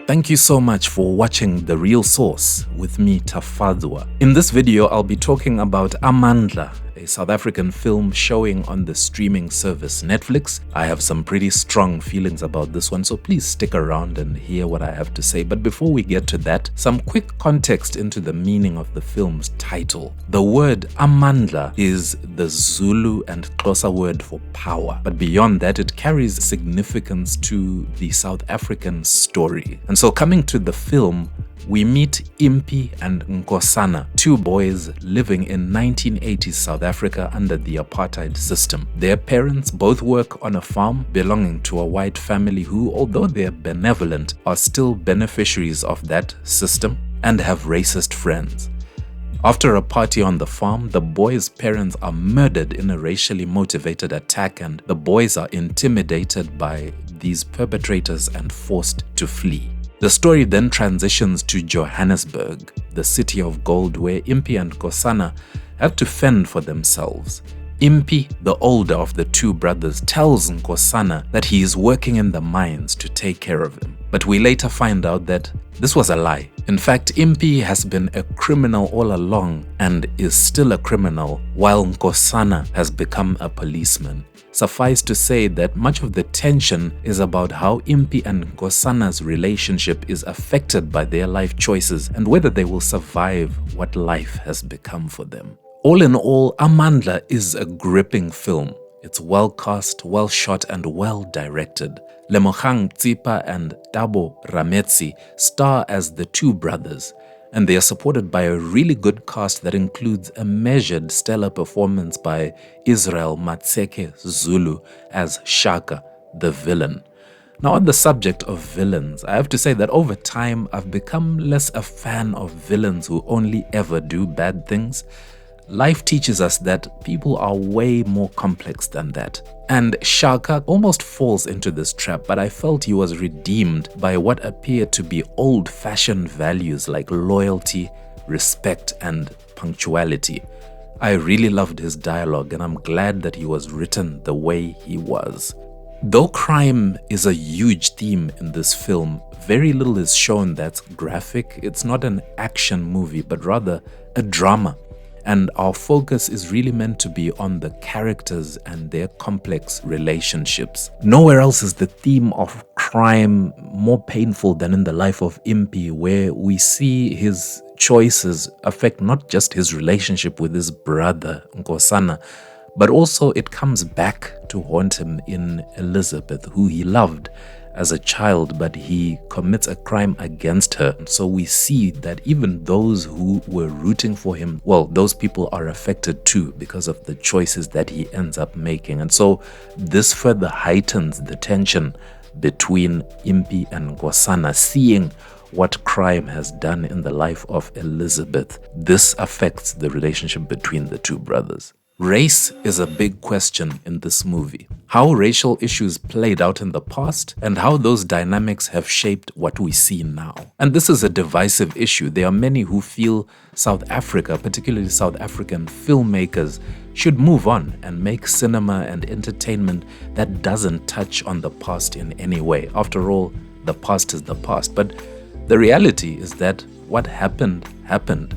Thank you so much for watching The Real Source with me, Tafadzwa. In this video, I'll be talking about Amandla, a South African film showing on the streaming service Netflix. I have some pretty strong feelings about this one, so please stick around and hear what I have to say. But before we get to that, some quick context into the meaning of the film's title. The word Amandla is the Zulu and Xhosa word for power, but beyond that, it carries significance to the South African story. And so coming to the film, we meet Impi and Nkosana, two boys living in 1980s South Africa under the apartheid system. Their parents both work on a farm belonging to a white family who, although they're benevolent, are still beneficiaries of that system and have racist friends. After a party on the farm, the boys' parents are murdered in a racially motivated attack, and the boys are intimidated by these perpetrators and forced to flee. The story then transitions to Johannesburg, the city of gold, where Impi and Nkosana have to fend for themselves. Impi, the older of the two brothers, tells Nkosana that he is working in the mines to take care of him. But we later find out that this was a lie. In fact, Impi has been a criminal all along and is still a criminal, while Nkosana has become a policeman. Suffice to say that much of the tension is about how Impi and Nkosana's relationship is affected by their life choices and whether they will survive what life has become for them. All in all, Amandla is a gripping film. It's well cast, well shot, and well directed. Lemogang Tsipa and Tabo Rametsi star as the two brothers, and they are supported by a really good cast that includes a measured stellar performance by Israel Matseke Zulu as Shaka, the villain. Now, on the subject of villains, I have to say that over time I've become less a fan of villains who only ever do bad things. Life teaches us that people are way more complex than that. And Shaka almost falls into this trap, but I felt he was redeemed by what appeared to be old-fashioned values like loyalty, respect, and punctuality. I really loved his dialogue, and I'm glad that he was written the way he was. Though crime is a huge theme in this film, very little is shown that's graphic. It's not an action movie, but rather a drama. And our focus is really meant to be on the characters and their complex relationships. Nowhere else is the theme of crime more painful than in the life of Impi, where we see his choices affect not just his relationship with his brother, Nkosana, but also it comes back to haunt him in Elizabeth, who he loved as a child, but he commits a crime against her. So we see that even those who were rooting for him, well, those people are affected too because of the choices that he ends up making. And so this further heightens the tension between Impi and Nkosana, seeing what crime has done in the life of Elizabeth. This affects the relationship between the two brothers. Race is a big question in this movie. How racial issues played out in the past and how those dynamics have shaped what we see now. And this is a divisive issue. There are many who feel South Africa, particularly South African filmmakers, should move on and make cinema and entertainment that doesn't touch on the past in any way. After all, the past is the past. But the reality is that what happened, happened.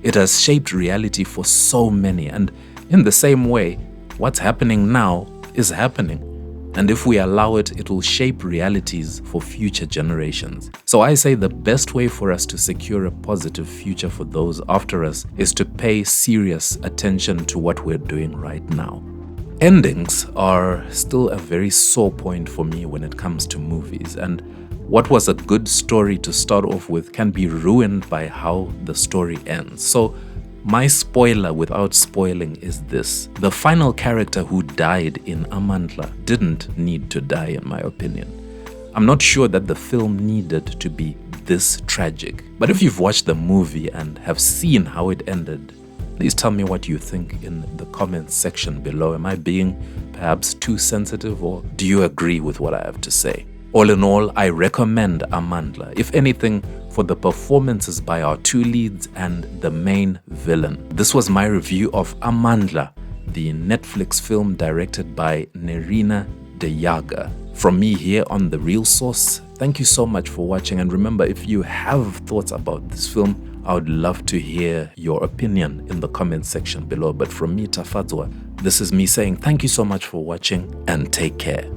It has shaped reality for so many, and in the same way, what's happening now is happening. And if we allow it, it will shape realities for future generations. So I say the best way for us to secure a positive future for those after us is to pay serious attention to what we're doing right now. Endings are still a very sore point for me when it comes to movies, and what was a good story to start off with can be ruined by how the story ends. So my spoiler without spoiling is this. The final character who died in Amandla didn't need to die, in my opinion. I'm not sure that the film needed to be this tragic. But if you've watched the movie and have seen how it ended, please tell me what you think in the comments section below. Am I being perhaps too sensitive, or do you agree with what I have to say? All in all, I recommend Amandla, if anything, for the performances by our two leads and the main villain. This was my review of Amandla, the Netflix film directed by Nerina de Jager. From me here on The Real Source, thank you so much for watching, and remember, if you have thoughts about this film, I would love to hear your opinion in the comment section below. But from me, Tafadzwa, this is me saying thank you so much for watching and take care.